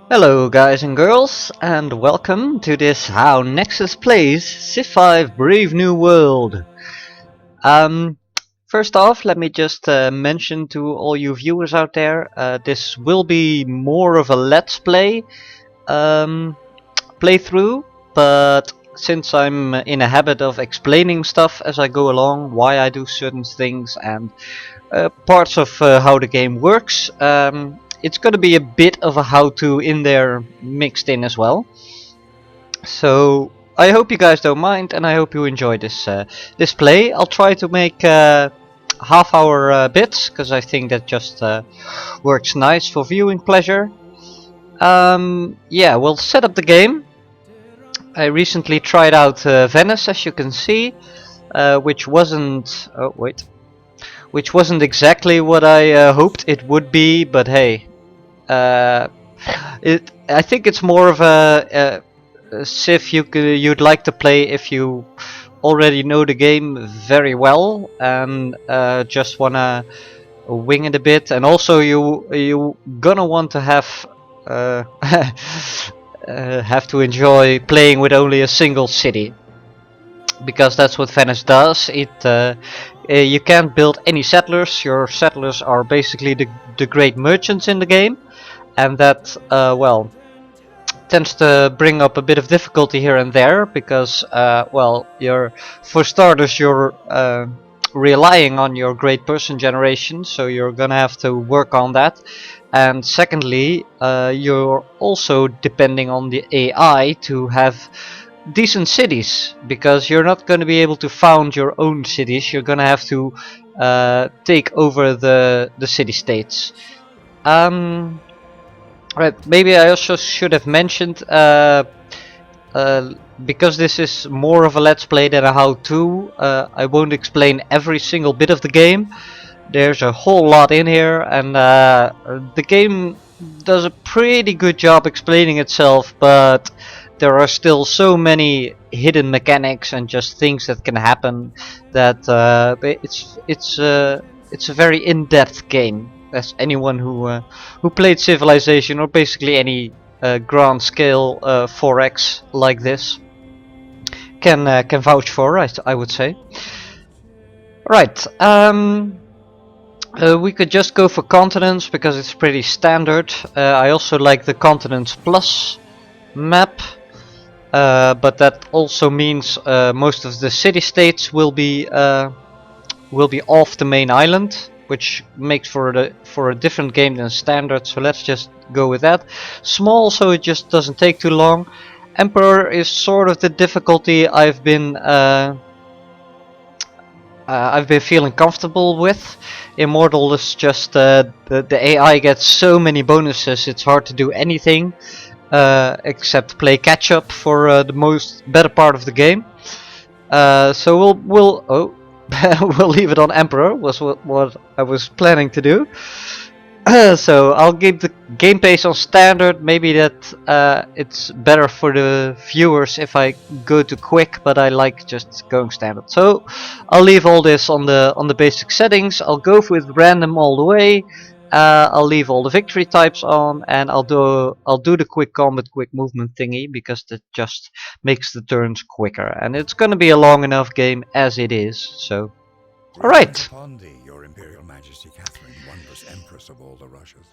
Hello guys and girls, and welcome to this How NeXuS Plays Civ 5 Brave New World. Um, First off, let me just mention to all you viewers out there, this will be more of a let's play playthrough, but since I'm in a habit of explaining stuff as I go along, why I do certain things and parts of how the game works, it's going to be a bit of a how-to in there mixed in as well. So I hope you guys don't mind, and I hope you enjoy this play. I'll try to make half-hour bits because I think that just works nice for viewing pleasure. Yeah, we'll set up the game. I recently tried out Venice, as you can see, which wasn't. Oh wait. Which wasn't exactly what I hoped it would be, but hey, uh, I think it's more of a Civ you'd like to play if you already know the game very well and just wanna wing it a bit, and also you gonna want to uh, have to enjoy playing with only a single city, because that's what Venice does. You can't build any settlers. Your settlers are basically the great merchants in the game, and that well, tends to bring up a bit of difficulty here and there because well, for starters you're relying on your great person generation, so you're gonna have to work on that. And secondly, you're also depending on the AI to have decent cities, because you're not going to be able to found your own cities. You're going to have to take over the city states. Right, maybe I also should have mentioned, because this is more of a let's play than a how-to, I won't explain every single bit of the game. There's a whole lot in here, and the game does a pretty good job explaining itself, but there are still so many hidden mechanics and just things that can happen that it's a very in-depth game. As anyone who played Civilization or basically any grand scale 4X like this can vouch for, I would say. Right. We could just go for continents because it's pretty standard. I also like the continents plus map, but that also means most of the city-states will be off the main island, which makes for a different game than standard. So let's just go with that. Small, so it just doesn't take too long. Emperor is sort of the difficulty I've been feeling comfortable with. Immortal is just the AI gets so many bonuses, it's hard to do anything except play catch up for the most better part of the game. So we'll we'll leave it on Emperor, was what I was planning to do. So I'll give the game pace on standard. Maybe that it's better for the viewers if I go to quick, but I like just going standard. So I'll leave all this on the basic settings. I'll go with random all the way. I'll leave all the victory types on, and I'll do the quick combat, quick movement thingy, because that just makes the turns quicker. And it's gonna be a long enough game as it is. So, all right. Upon thee, your Imperial Majesty Catherine, wondrous Empress of all the Russias.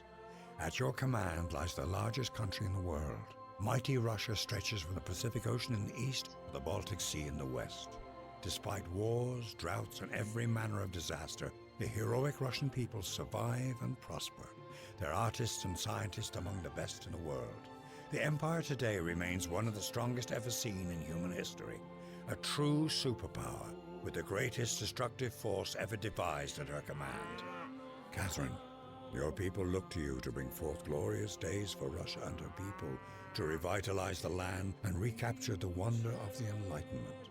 At your command lies the largest country in the world. Mighty Russia stretches from the Pacific Ocean in the east to the Baltic Sea in the west. Despite wars, droughts, and every manner of disaster, the heroic Russian people survive and prosper. Their artists and scientists among the best in the world. The Empire today remains one of the strongest ever seen in human history. A true superpower, with the greatest destructive force ever devised at her command. Catherine, your people look to you to bring forth glorious days for Russia and her people, to revitalize the land and recapture the wonder of the Enlightenment.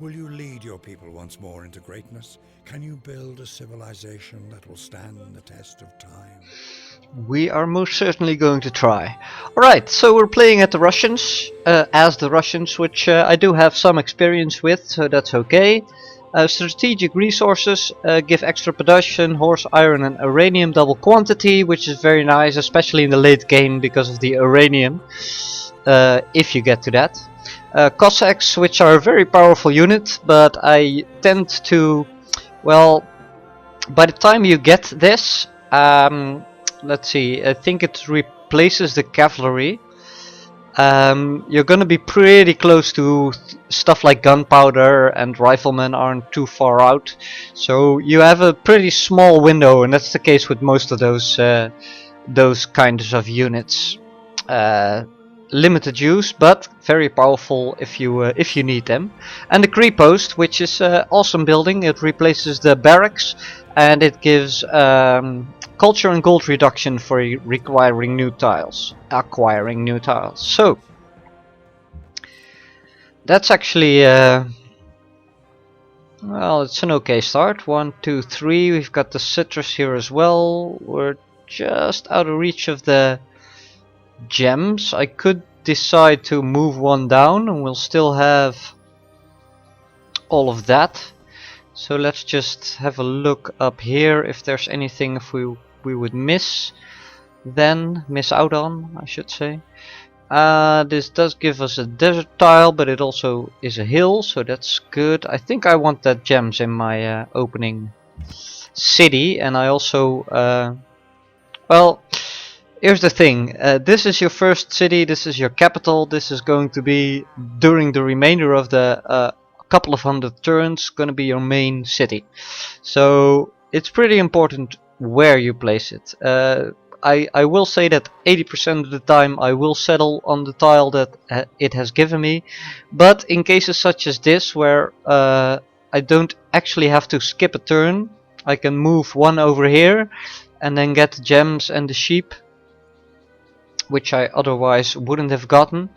Will you lead your people once more into greatness? Can you build a civilization that will stand the test of time? We are most certainly going to try. Alright, so we're playing at the Russians, as the Russians, which I do have some experience with, so that's okay. Strategic resources give extra production, horse, iron and uranium double quantity, which is very nice, especially in the late game because of the uranium, if you get to that. Cossacks, which are a very powerful unit, but I tend to, well, by the time you get this, let's see, I think it replaces the cavalry. You're gonna be pretty close to stuff like gunpowder, and riflemen aren't too far out, so you have a pretty small window, and that's the case with most of those kinds of units. Limited use, but very powerful if you need them. And the creep post, which is awesome building. It replaces the barracks, and it gives culture and gold reduction for acquiring new tiles. So that's actually well, it's an okay start. 1, 2, 3. We've got the citrus here as well. We're just out of reach of the gems. I could decide to move one down and we'll still have all of that. So let's just have a look up here if there's anything if we would miss out on, I should say. This does give us a desert tile, but it also is a hill, so that's good. I think I want that gems in my opening city, and I also well, here's the thing, this is your first city, this is your capital, this is going to be, during the remainder of the couple of hundred turns, going to be your main city. So it's pretty important where you place it. I will say that 80% of the time I will settle on the tile that it has given me, but in cases such as this where I don't actually have to skip a turn, I can move one over here and then get the gems and the sheep, which I otherwise wouldn't have gotten,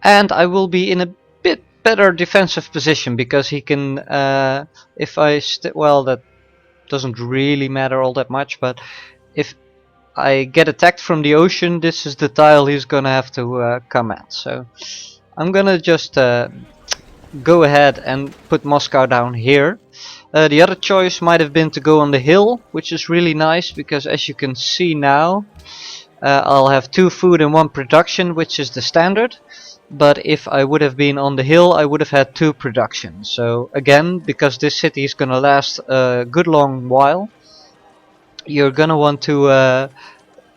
and I will be in a bit better defensive position because he can, if I well, that doesn't really matter all that much, but if I get attacked from the ocean, this is the tile he's gonna have to come at. So I'm gonna just go ahead and put Moscow down here. The other choice might have been to go on the hill, which is really nice because as you can see now, I'll have 2 food and 1 production, which is the standard. But if I would have been on the hill, I would have had 2 production. So again, because this city is gonna last a good long while, you're gonna want to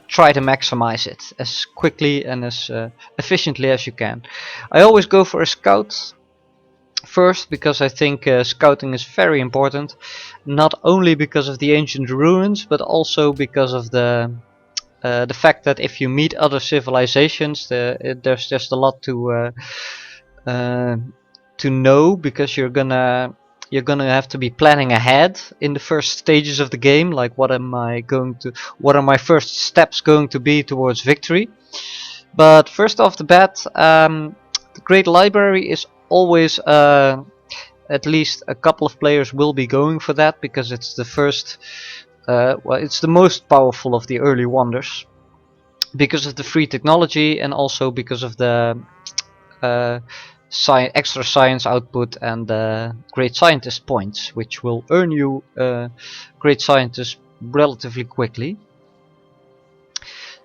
try to maximize it as quickly and as efficiently as you can. I always go for a scout first because I think scouting is very important, not only because of the ancient ruins, but also because of the fact that if you meet other civilizations, there's just a lot to know, because you're gonna have to be planning ahead in the first stages of the game, like what are my first steps going to be towards victory. But first off the bat, the Great Library is always at least a couple of players will be going for that, because it's the first, well, it's the most powerful of the early wonders, because of the free technology and also because of the extra science output and great scientist points, which will earn you great scientist relatively quickly.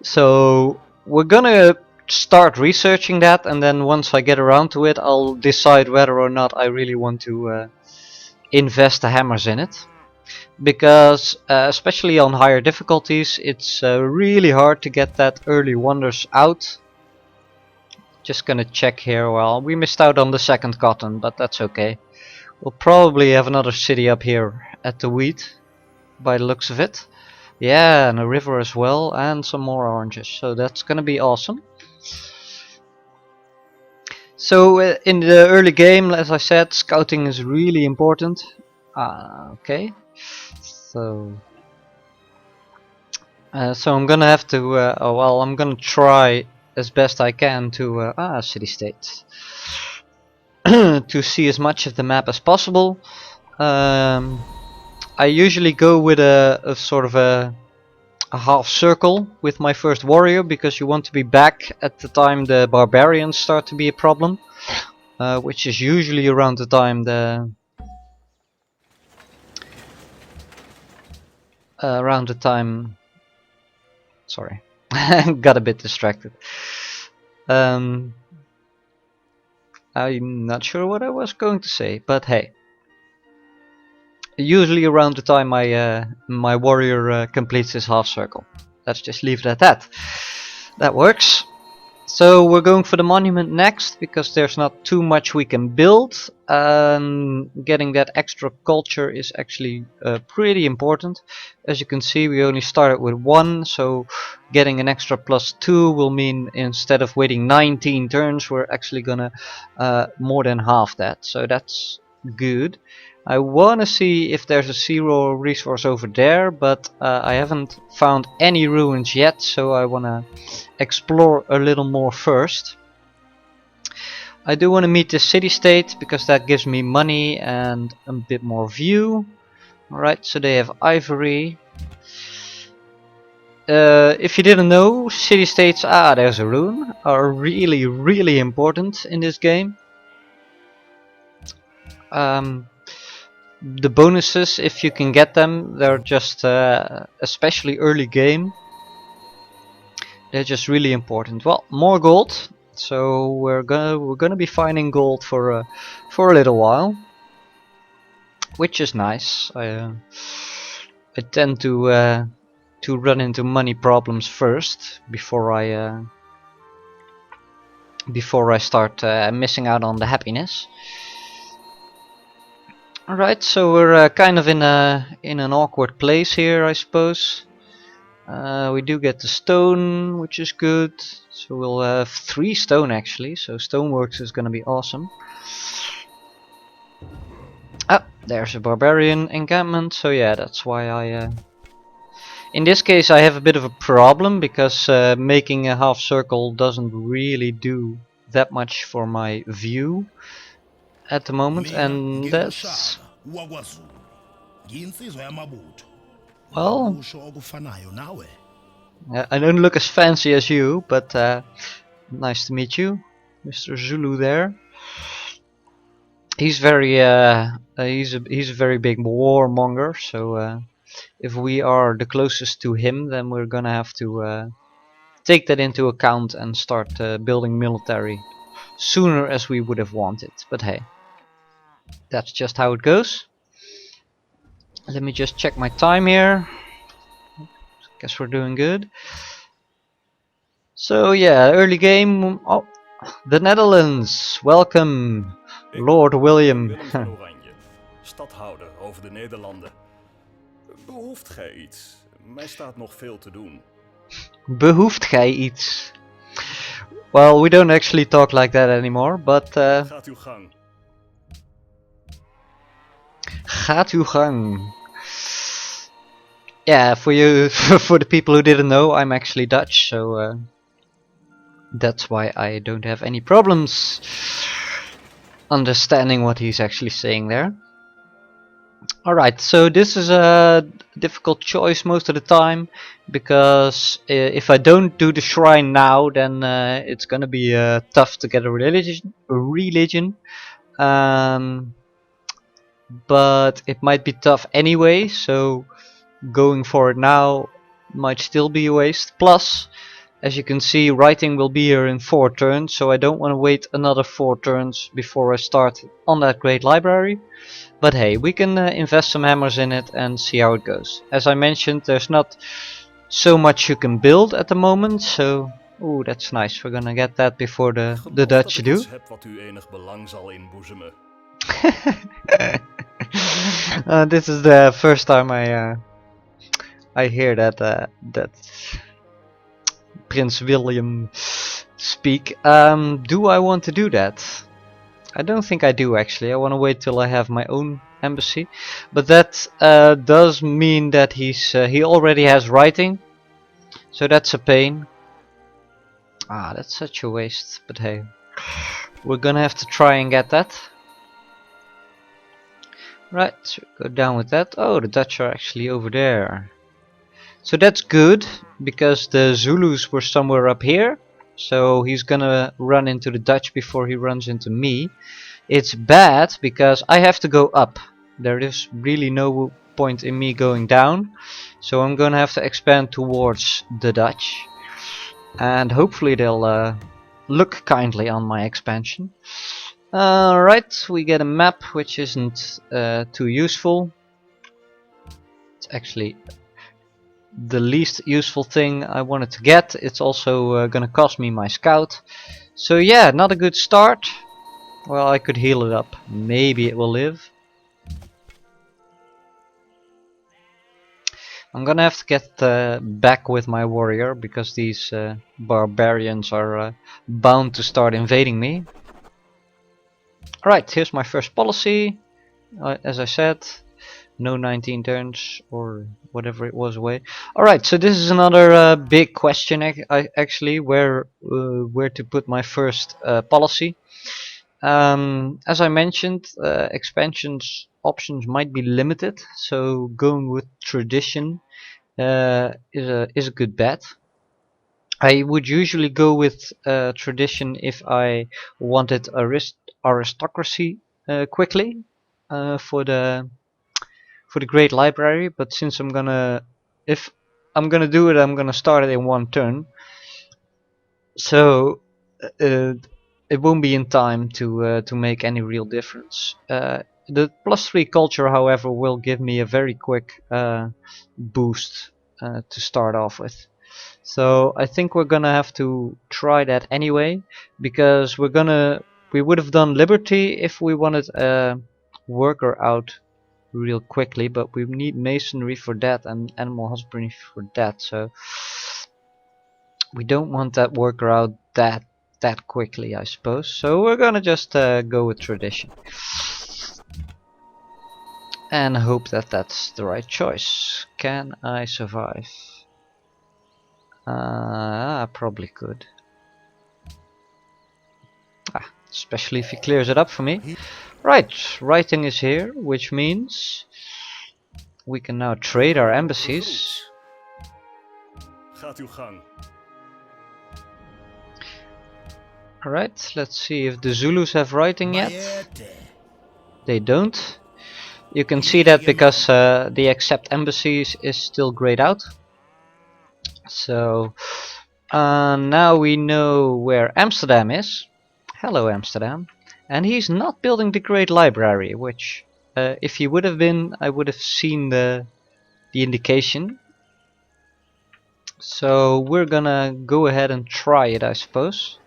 So we're gonna start researching that, and then once I get around to it, I'll decide whether or not I really want to invest the hammers in it, because especially on higher difficulties, it's really hard to get that early wonders out. Just gonna check here. Well, we missed out on the second cotton, but that's okay. We'll probably have another city up here at the wheat, by the looks of it. Yeah, and a river as well, and some more oranges, so that's gonna be awesome. So in the early game, as I said, scouting is really important. Okay, so I'm gonna have to, well, I'm gonna try as best I can to city-states to see as much of the map as possible. I usually go with a sort of a half circle with my first warrior, because you want to be back at the time the barbarians start to be a problem, which is usually around the time around the time. Sorry, got a bit distracted. I'm not sure what I was going to say, but hey. Usually around the time my warrior completes his half circle. Let's just leave it at that. That works. So we're going for the monument next because there's not too much we can build. Getting that extra culture is actually pretty important. As you can see, we only started with 1, so getting an extra +2 will mean instead of waiting 19 turns, we're actually gonna more than half that. So that's good. I wanna see if there's a 0 resource over there, but I haven't found any ruins yet, so I wanna explore a little more first. I do want to meet the city-state because that gives me money and a bit more view. Alright, so they have ivory. If you didn't know, city-states, there's a rune, are really important in this game. The bonuses, if you can get them, they're just, especially early game, they're just really important. Well, more gold. So we're gonna be finding gold for a little while, which is nice. I tend to run into money problems first before I start missing out on the happiness. All right, so we're kind of in an awkward place here, I suppose. We do get the stone, which is good. So we'll have 3 stone actually, so stoneworks is gonna be awesome. Ah, there's a barbarian encampment, so yeah, that's why I... In this case I have a bit of a problem, because making a half circle doesn't really do that much for my view at the moment, and that's... Well, I don't look as fancy as you, but nice to meet you, Mr. Zulu there. He's very he's a very big warmonger, so if we are the closest to him, then we're gonna have to take that into account and start building military sooner as we would have wanted. But hey, that's just how it goes. Let me just check my time here. Guess we're doing good. So yeah, early game. Oh, the Netherlands. Welcome, Lord William. Willem van Oranje, stadhouder over de Nederlanden. Behoeft gij iets? Mij staat nog veel te doen. Behoeft gij iets? Well, we don't actually talk like that anymore, but Gaat uw gang. Gaat uw gang. Yeah, for you, for the people who didn't know, I'm actually Dutch, so that's why I don't have any problems understanding what he's actually saying there. Alright, so this is a difficult choice most of the time, because if I don't do the shrine now, then it's gonna be tough to get a religion. But it might be tough anyway, so going for it now might still be a waste. Plus, as you can see, writing will be here in 4 turns, so I don't want to wait another 4 turns before I start on that great library. But hey, we can invest some hammers in it and see how it goes. As I mentioned, there's not so much you can build at the moment, so... Ooh, that's nice. We're gonna get that before the Dutch do. Wat u enig belang zal inboezemen. This is the first time I hear that that Prince William speak. Do I want to do that? I don't think I do actually. I want to wait till I have my own embassy, but that does mean that he already has writing, so that's a pain. That's such a waste, but hey, we're gonna have to try and get that. Right, so go down with that. Oh, the Dutch are actually over there. So that's good, because the Zulus were somewhere up here. So he's gonna run into the Dutch before he runs into me. It's bad, because I have to go up. There is really no point in me going down. So I'm gonna have to expand towards the Dutch, and hopefully they'll look kindly on my expansion. Right, we get a map which isn't too useful. It's actually the least useful thing I wanted to get. It's also gonna cost me my scout. So yeah, not a good start. Well, I could heal it up. Maybe it will live. I'm gonna have to get back with my warrior because these barbarians are bound to start invading me. Alright, here's my first policy. As I said, no 19 turns or whatever it was away. Alright, so this is another big question actually, where to put my first policy. As I mentioned, expansions options might be limited, so going with tradition is a good bet. I would usually go with tradition if I wanted aristocracy quickly for the Great Library, but since if I'm gonna do it, I'm gonna start it in one turn, so it won't be in time to make any real difference. The +3 culture, however, will give me a very quick boost to start off with. So I think we're gonna have to try that anyway, because we would have done liberty if we wanted a worker out real quickly, but we need masonry for that and animal husbandry for that, so we don't want that worker out that quickly, I suppose. So we're gonna just go with tradition and hope that that's the right choice. Can I survive? I probably could. Especially if he clears it up for me. Right, writing is here, which means we can now trade our embassies. Gaat uw gang. Alright, let's see if the Zulus have writing yet. They don't. You can see that because the accept embassies is still grayed out. So now we know where Amsterdam is. Hello Amsterdam. And he's not building the Great Library, which if he would have been, I would have seen the indication. So we're gonna go ahead and try it, I suppose.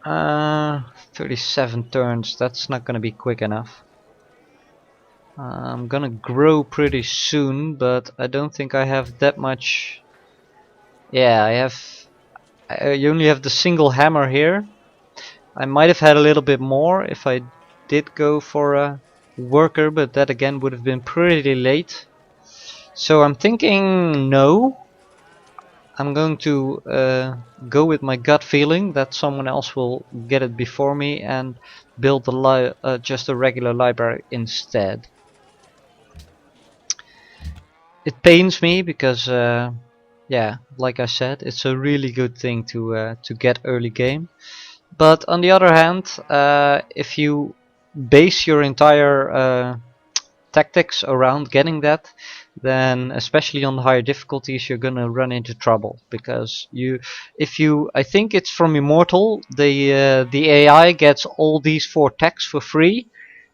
37 turns, that's not gonna be quick enough. I'm gonna grow pretty soon, but I don't think I have that much. Yeah, I only have the single hammer here. I might have had a little bit more if I did go for a worker, but that again would have been pretty late. So I'm thinking no. I'm going to go with my gut feeling that someone else will get it before me and build just a regular library instead. It pains me because, yeah, like I said, it's a really good thing to get early game. But on the other hand, if you base your entire tactics around getting that, then especially on the higher difficulties you're gonna run into trouble, because I think it's from Immortal, the AI gets all these 4 techs for free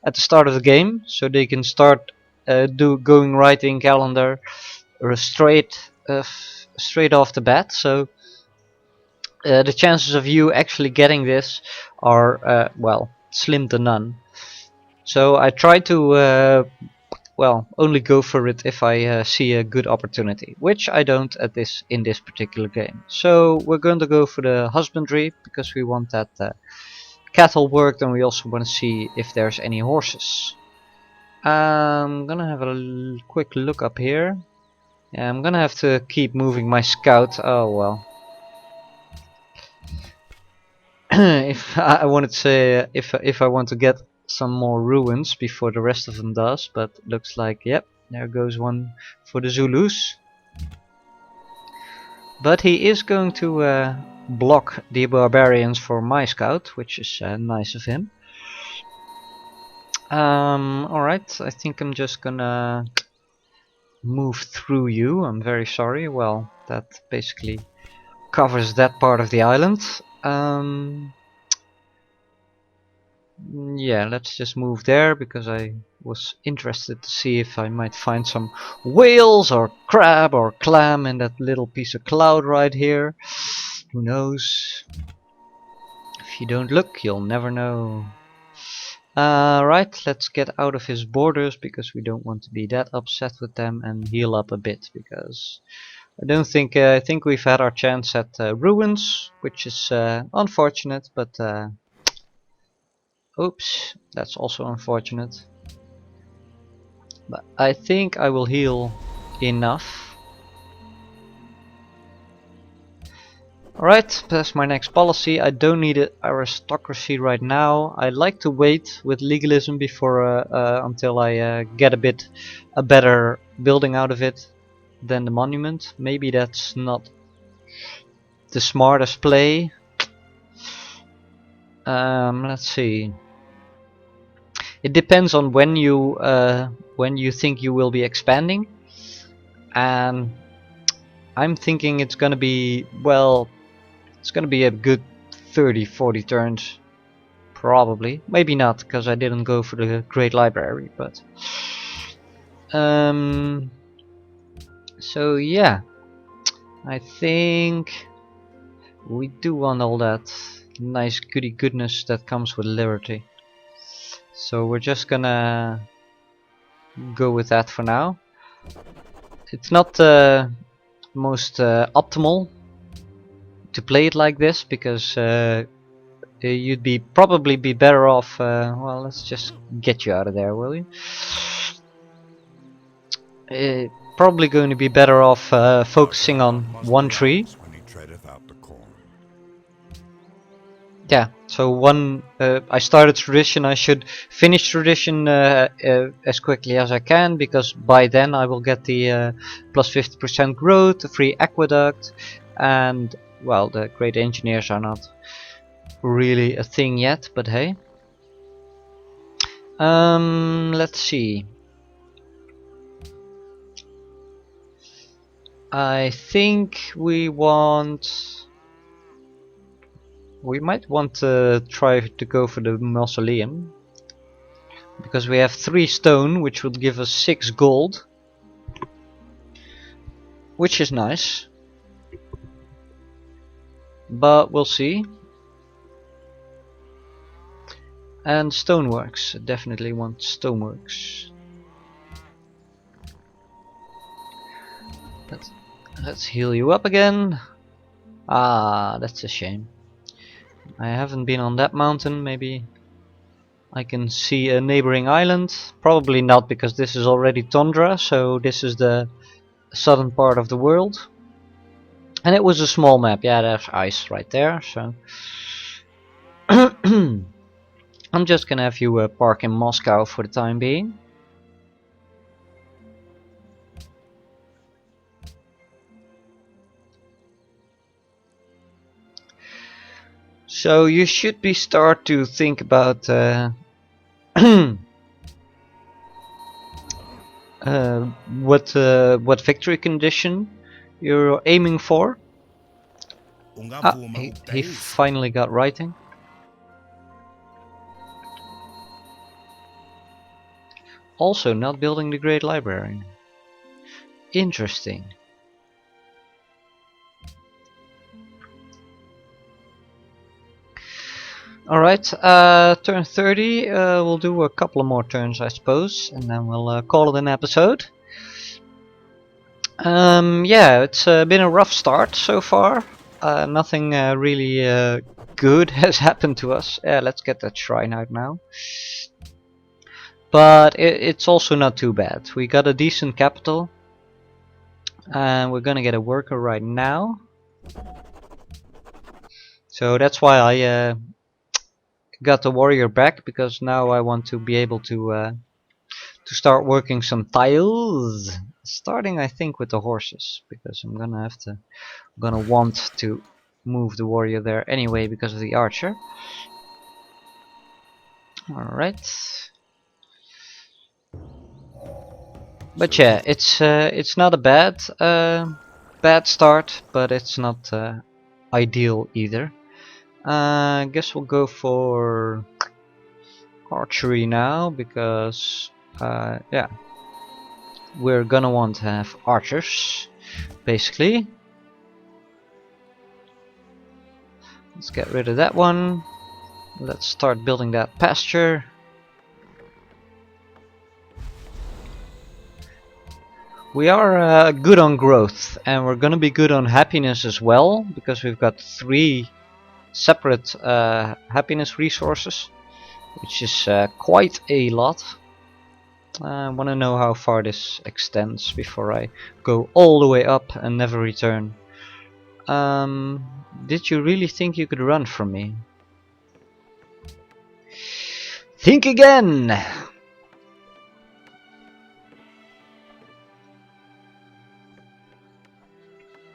at the start of the game, so they can start going right in calendar straight off the bat. So the chances of you actually getting this are well, slim to none. So I try to well, only go for it if I see a good opportunity, which I don't in this particular game. So we're going to go for the husbandry because we want that cattle worked, and we also want to see if there's any horses. I'm gonna have a quick look up here. Yeah, I'm gonna have to keep moving my scout. Oh well. If I wanted to say if I want to get some more ruins before the rest of them does, but looks like, yep, there goes one for the Zulus. But he is going to block the barbarians for my scout, which is nice of him. Alright, I think I'm just gonna move through you. I'm very sorry. Well, that basically covers that part of the island. Yeah, let's just move there because I was interested to see if I might find some whales or crab or clam in that little piece of cloud right here. Who knows? If you don't look, you'll never know. Right, let's get out of his borders because we don't want to be that upset with them, and heal up a bit because I think we've had our chance at ruins, which is unfortunate, but oops, that's also unfortunate. But I think I will heal enough. Alright, that's my next policy. I don't need an aristocracy right now. I like to wait with legalism before until I get a better building out of it than the monument. Maybe that's not the smartest play. Let's see. It depends on when you think you will be expanding, and I'm thinking it's gonna be, well, it's gonna be a good 30-40 turns. Probably. Maybe not, because I didn't go for the Great Library, but so yeah, I think we do want all that nice goody goodness that comes with liberty. So we're just gonna go with that for now. It's not the most optimal to play it like this because you'd probably be better off. Well, let's just get you out of there, will you? Probably going to be better off focusing on one tree. When he treadeth out the corn. Yeah, so I started tradition, I should finish tradition as quickly as I can, because by then I will get the plus 50% growth, the free aqueduct, and well, the great engineers are not really a thing yet, but hey. Let's see. I think we might want to try to go for the mausoleum, because we have 3 stone, which would give us 6 gold, which is nice, but we'll see. And stoneworks, definitely want stoneworks. Let's heal you up again. Ah, that's a shame. I haven't been on that mountain. Maybe I can see a neighboring island. Probably not, because this is already tundra, so this is the southern part of the world. And it was a small map. Yeah, there's ice right there, so I'm just gonna have you park in Moscow for the time being. So you should start to think about what victory condition you're aiming for. Ah, he finally got writing. Also not building the Great Library. Interesting. Alright, turn 30, we'll do a couple of more turns I suppose, and then we'll call it an episode. Yeah, it's been a rough start so far. Nothing really good has happened to us. Let's get that shrine out now. But it's also not too bad. We got a decent capital, and we're gonna get a worker right now. So that's why I got the warrior back, because now I want to be able to start working some tiles. Starting, I think, with the horses, because I'm gonna want to move the warrior there anyway because of the archer. Alright. But yeah, it's not a bad start, but it's not ideal either. I guess we'll go for archery now, because yeah, we're gonna want to have archers, basically. Let's get rid of that one. Let's start building that pasture. We are good on growth, and we're gonna be good on happiness as well, because we've got 3 separate happiness resources, which is quite a lot. I want to know how far this extends before I go all the way up and never return. Did you really think you could run from me? Think again!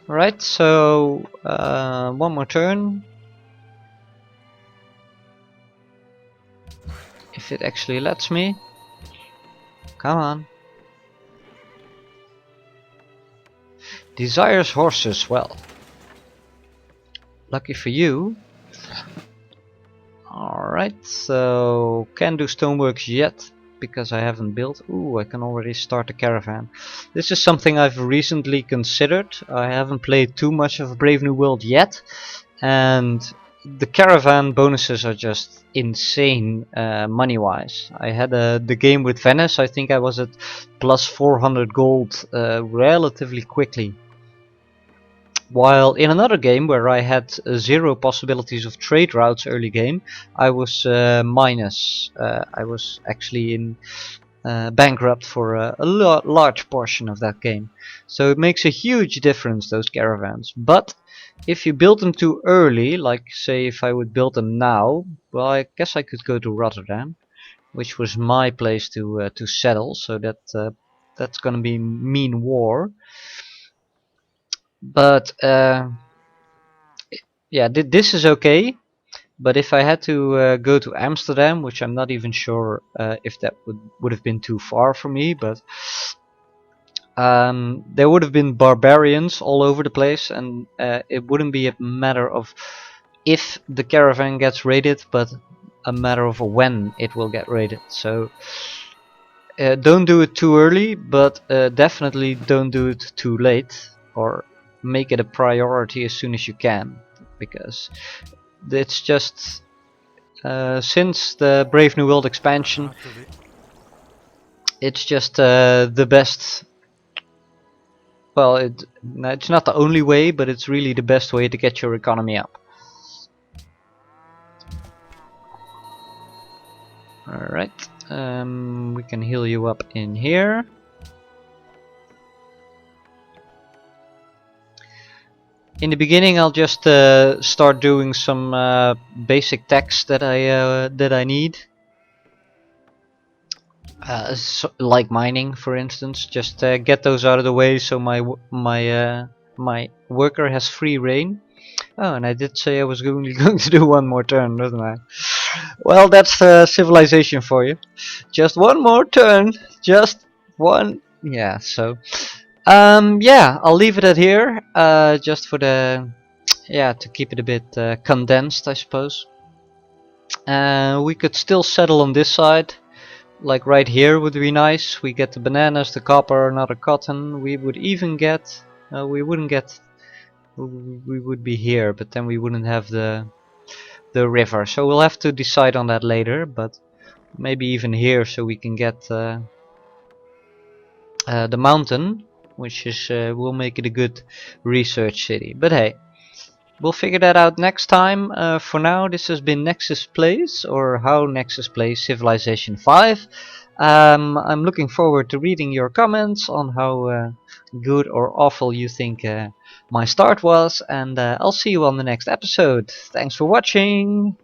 Right, so one more turn. If it actually lets me. Come on. Desires horses, well. Lucky for you. Alright, so can't do stoneworks yet because I haven't built. Ooh, I can already start a caravan. This is something I've recently considered. I haven't played too much of Brave New World yet, and the caravan bonuses are just insane money wise. I had the game with Venice. I think I was at plus 400 gold relatively quickly. While in another game where I had 0 possibilities of trade routes early game, I was minus. I was actually in bankrupt for a large portion of that game. So it makes a huge difference, those caravans. But if you build them too early, like say if I would build them now, well, I guess I could go to Rotterdam, which was my place to settle. So that's gonna be mean war. But yeah, this is okay. But if I had to go to Amsterdam, which I'm not even sure if that would have been too far for me, but there would have been barbarians all over the place, and it wouldn't be a matter of if the caravan gets raided, but a matter of when it will get raided. So don't do it too early, but definitely don't do it too late, or make it a priority as soon as you can, because it's just since the Brave New World expansion, it's just the best. Well, it's not the only way, but it's really the best way to get your economy up. Alright, we can heal you up in here. In the beginning, I'll just start doing some basic text that I need, so, like mining, for instance. Just get those out of the way, so my worker has free reign. Oh, and I did say I was going to do one more turn, didn't I? Well, that's civilization for you. Just one more turn, just one. Yeah. So. Yeah, I'll leave it at here, just for the, yeah, to keep it a bit condensed, I suppose. We could still settle on this side, like right here would be nice. We get the bananas, the copper, another cotton. We would even get, we wouldn't get, we would be here, but then we wouldn't have the river. So we'll have to decide on that later, but maybe even here, so we can get the mountain, which is will make it a good research city. But hey, we'll figure that out next time. For now, this has been NeXuS Plays, or how NeXuS Plays Civilization 5. I'm looking forward to reading your comments on how good or awful you think my start was, and I'll see you on the next episode. Thanks for watching!